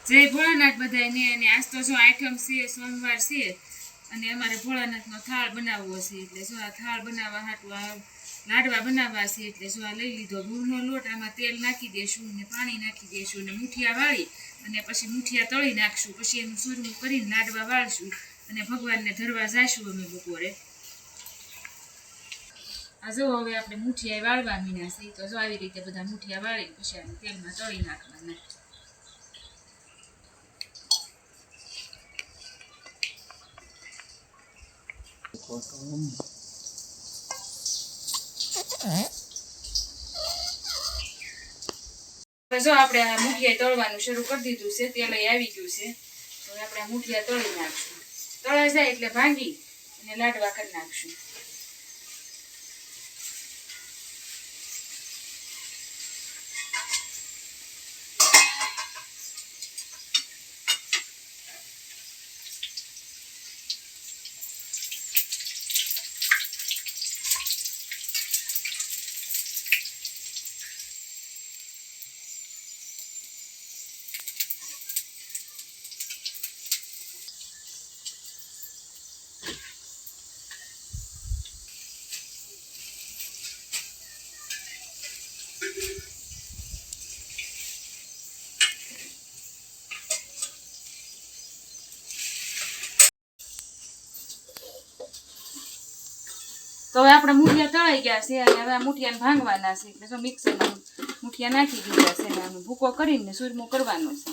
જય ભોળાનાથ બધાને. અને આજ તો જો આઠમ છે, સોમવાર છે, અને અમારે ભોળાનાથનો થાળ બનાવવો છે. એટલે જો આ થાળ બનાવવા હાટું આ લાડવા બનાવવા છે. એટલે જો આ લઈ લીધો ગુળનો લોટ, આમાં તેલ નાખી દેશું ને પાણી નાખી દેશું ને મુઠિયા વાળી અને પછી મુઠિયા તળી નાખશું. પછી એનું ચૂરમું કરીને લાડવા વાળશું અને ભગવાનને ધરવા જઈશું અમે બપોરે. આ જો હવે આપણે મુઠિયા વાળવા મીના છે. તો જો આવી રીતે બધા મુઠિયા વાળી પછી આને તેલમાં તળી નાખવાના. જો આપણે આ મુઠિયા તળવાનું શરૂ કરી દીધું છે. તેલ આવી ગયું છે. હવે આપણે આ મુઠિયા તળી નાખશું. તળાઈ જાય એટલે ભાંગી અને લાડવા કરી નાખશું. તો હવે આપણે મુઠિયા તળાઈ ગયા છે અને હવે આ મુઠિયાને ભાંગવાના છે. એટલે જો મિક્સરમાં મુઠિયા નાખી દીધા છે અને આનો ભૂકો કરીને ચૂરમું કરવાનું છે.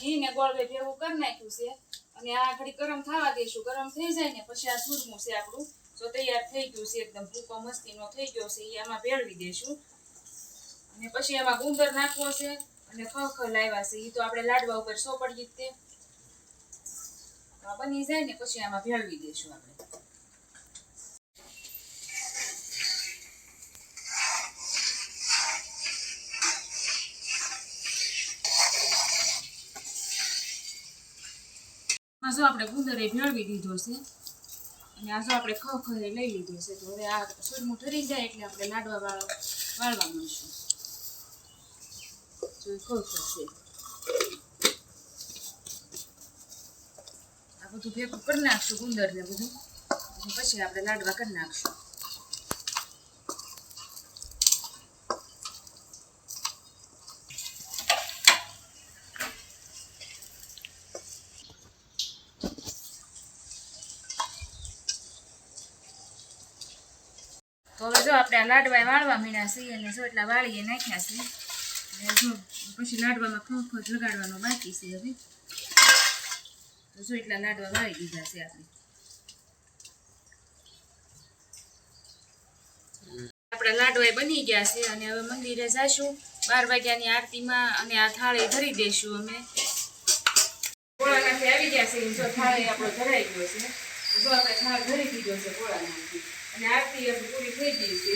ઘી ને ગોળ ભેગું કરી નાખ્યું છે અને આ ઘડી ગરમ થવા દઈશું. ગરમ થઈ જાય ને પછી આ ચૂરમું છે આપણું જો તૈયાર થઈ ગયું છે, એકદમ ભૂકો મસ્તીનો થઈ ગયો છે, એ આમાં ભેળવી દઈશું. અને પછી એમાં ગુંદર નાખવો છે અને ખખર લાવ્યા છે, એ તો આપણે લાડવા ઉપર સોપડીએ જ તે બની જાય ને પછી આમાં ભેળવી દઈશું આપણે. જો આપણે ગુંદરે ભેળવી દીધો છે અને આ જો આપણે ખખરે લઈ લીધો છે. તો હવે આ ચૂરમું ઠરી જાય એટલે આપણે લાડવા વાળવા મળશું. જો ખખર છે આ બધું ભેગું કરી નાખશું ગુંદર ને બધું, પછી આપણે લાડવા કરી નાખશું. તો હવે જો આપણે આ લાડવા વાળવા મીણ્યા છીએ અને જો એટલા વાળીએ નાખ્યા છે. અને જો પછી લાડવામાં ખોખ લગાડવાનો બાકી છે. હવે તો જો એટલા લાડવા વાળી દીધા છે આપણે. આપણા લાડવા બની ગયા છે અને હવે મંદિરે જઈશું 12 વાગ્યાની આરતીમાં અને આ થાળી ધરી દઈશું અમે. ભોળાનાથે આવી ગયા છે. જો થાળી આપણો ધરાઈ ગયો છે. જો આપણે થાળ ધરી દીધો છે ભોળાનાથથી અને આરતી પૂરી થઈ ગઈ છે.